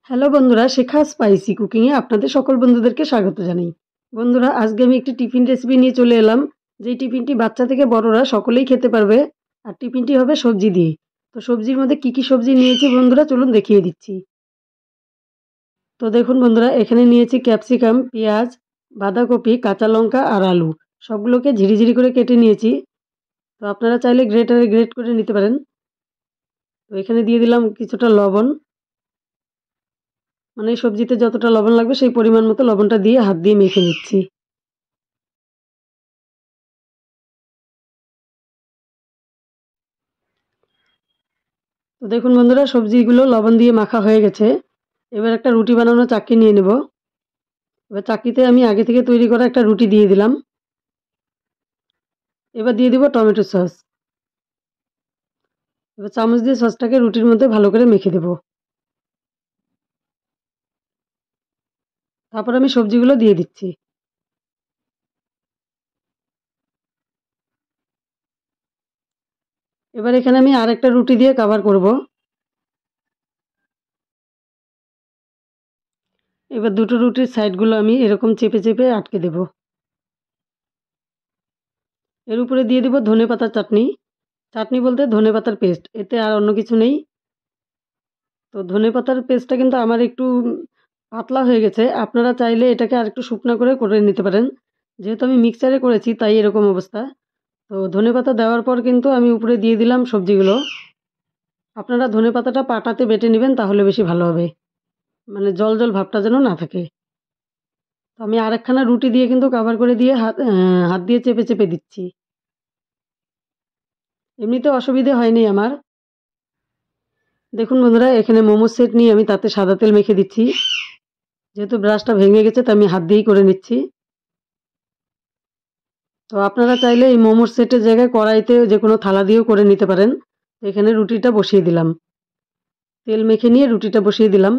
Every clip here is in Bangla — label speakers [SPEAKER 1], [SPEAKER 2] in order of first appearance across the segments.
[SPEAKER 1] হ্যালো বন্ধুরা, শেখা স্পাইসি কুকিংয়ে আপনাদের সকল বন্ধুদেরকে স্বাগত জানাই। বন্ধুরা, আজকে আমি একটি টিফিন রেসিপি নিয়ে চলে এলাম। যেই টিফিনটি বাচ্চা থেকে বড়রা সকলেই খেতে পারবে। আর টিফিনটি হবে সবজি দিয়ে। তো সবজির মধ্যে কি কি সবজি নিয়েছি বন্ধুরা, চলুন দেখিয়ে দিচ্ছি। তো দেখুন বন্ধুরা, এখানে নিয়েছি ক্যাপসিকাম, পেঁয়াজ, বাঁধাকপি, কাঁচা লঙ্কা আর আলু। সবগুলোকে ঝিরিঝিরি করে কেটে নিয়েছি। তো আপনারা চাইলে গ্রেটারে গ্রেট করে নিতে পারেন। তো এখানে দিয়ে দিলাম কিছুটা লবণ। মানে এই সবজিতে যতটা লবণ লাগবে সেই পরিমাণ মতো লবণটা দিয়ে হাত দিয়ে মেখে নিচ্ছি। তো দেখুন বন্ধুরা, সবজিগুলো লবণ দিয়ে মাখা হয়ে গেছে। এবার একটা রুটি বানানোর চাক্কি নিয়ে নেব। এবার চাক্কিতে আমি আগে থেকে তৈরি করা একটা রুটি দিয়ে দিলাম। এবার দিয়ে দিব টমেটো সস। এবার চামচ দিয়ে সসটাকে রুটির মধ্যে ভালো করে মেখে দেব। তারপর আমি সবজিগুলো দিয়ে দিচ্ছি। এবার এখানে আমি আরেকটা রুটি দিয়ে কভার করব। এবার দুটো রুটির সাইডগুলো আমি এরকম চেপে চেপে আটকে দেব। এর উপরে দিয়ে দিব ধনেপাতার চাটনি। চাটনি বলতে ধনেপাতার পেস্ট, এতে আর অন্য কিছু নেই। তো ধনেপাতার পেস্টটা কিন্তু আমার একটু পাতলা হয়ে গেছে। আপনারা চাইলে এটাকে আর একটু শুকনো করে নিতে পারেন। যেহেতু আমি মিক্সচারে করেছি তাই এরকম অবস্থা। তো ধনেপাতা দেওয়ার পর কিন্তু আমি উপরে দিয়ে দিলাম সবজিগুলো। আপনারা ধনেপাতাটা পাটাতে বেটে নেবেন, তাহলে বেশি ভালো হবে। মানে জল জল ভাবটা যেন না থাকে। তো আমি আরেকখানা রুটি দিয়ে কিন্তু কভার করে দিয়ে হাত দিয়ে চেপে চেপে দিচ্ছি। এমনিতে অসুবিধে হয়নি আমার। দেখুন বন্ধুরা, এখানে মোমোর সেট নিয়ে আমি তাতে সাদা তেল মেখে দিচ্ছি। যেহেতু ব্রাশটা ভেঙে গেছে তাই আমি হাত দিয়েই করে নিচ্ছি। তো আপনারা চাইলে এই মোমোর সেটের জায়গায় কড়াইতে যে কোনো থালা দিয়েও করে নিতে পারেন। এখানে রুটিটা বসিয়ে দিলাম। তেল মেখে নিয়ে রুটিটা বসিয়ে দিলাম।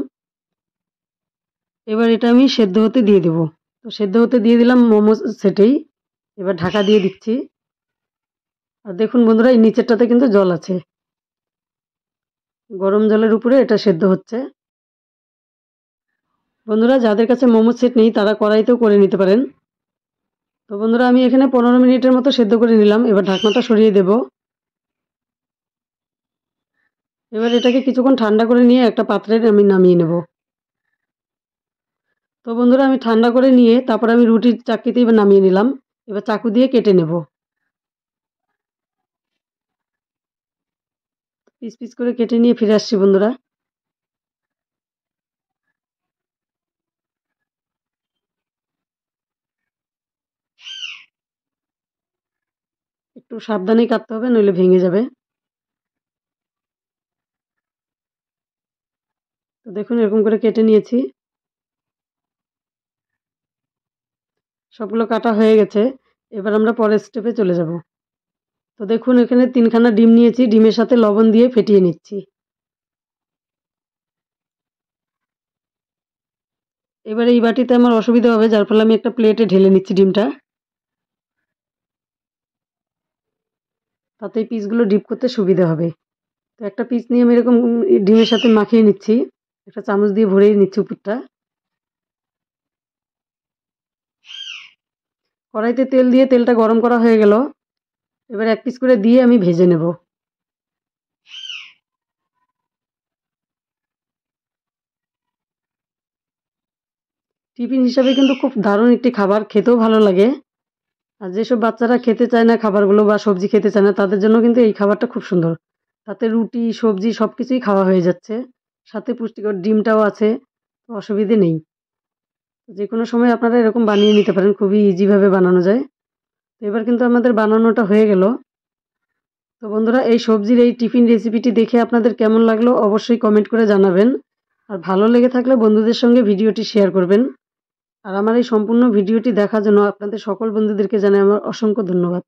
[SPEAKER 1] এবার এটা আমি সেদ্ধ হতে দিয়ে দেব। তো সেদ্ধ হতে দিয়ে দিলাম মোমো সেটেই। এবার ঢাকা দিয়ে দিচ্ছি। আর দেখুন বন্ধুরা, এই নিচেরটাতে কিন্তু জল আছে। গরম জলের উপরে এটা সেদ্ধ হচ্ছে। বন্ধুরা, যাদের কাছে মোমো সেট নেই তারা কড়াইতেও করে নিতে পারেন। তো বন্ধুরা, আমি এখানে 15 মিনিটের মতো সেদ্ধ করে নিলাম। এবার ঢাকনাটা সরিয়ে দেব। এবার এটাকে কিছুক্ষণ ঠান্ডা করে নিয়ে একটা পাত্রে আমি নামিয়ে নেব। তো বন্ধুরা, আমি ঠান্ডা করে নিয়ে তারপর আমি রুটির চাক্কিতে এবার নামিয়ে নিলাম। এবার চাকু দিয়ে কেটে নেব। পিস পিস করে কেটে নিয়ে ফিরে আসছি বন্ধুরা। একটু সাবধানেই কাটতে হবে, নইলে ভেঙে যাবে। তো দেখুন, এরকম করে কেটে নিয়েছি। সবগুলো কাটা হয়ে গেছে। এবার আমরা পরের স্টেপে চলে যাব। তো দেখুন, এখানে 3খানা ডিম নিয়েছি। ডিমের সাথে লবণ দিয়ে ফেটিয়ে নিচ্ছি। এবার এই বাটিতে আমার অসুবিধা হবে, যার ফলে আমি একটা প্লেটে ঢেলে নিচ্ছি ডিমটা। তাতে এই পিসগুলো ডিপ করতে সুবিধা হবে। তো একটা পিস নিয়ে আমি এরকম ডিমের সাথে মাখিয়ে নিচ্ছি। একটা চামচ দিয়ে ভরিয়ে নিচ্ছি উপরটা। কড়াইতে তেল দিয়ে তেলটা গরম করা হয়ে গেল। এবার এক পিস করে দিয়ে আমি ভেজে নেব। টিফিন হিসাবে কিন্তু খুব দারুণ একটি খাবার, খেতেও ভালো লাগে। আর যেসব বাচ্চারা খেতে চায় না খাবারগুলো বা সবজি খেতে চায় না, তাদের জন্য কিন্তু এই খাবারটা খুব সুন্দর। তাতে রুটি সবজি সব কিছুই খাওয়া হয়ে যাচ্ছে। সাথে পুষ্টিকর ডিমটাও আছে। অসুবিধে নেই। যে কোনো সময় আপনারা এরকম বানিয়ে নিতে পারেন, খুবই ইজিভাবে বানানো যায়। তো এবার কিন্তু আমাদের বানানোটা হয়ে গেল। তো বন্ধুরা, এই সবজির এই টিফিন রেসিপিটি দেখে আপনাদের কেমন লাগলো অবশ্যই কমেন্ট করে জানাবেন। আর ভালো লেগে থাকলে বন্ধুদের সঙ্গে ভিডিওটি শেয়ার করবেন। আর আমার এই সম্পূর্ণ ভিডিওটি দেখার জন্য আপনাদের সকল বন্ধুদেরকে জানাই আমার অসংখ্য ধন্যবাদ।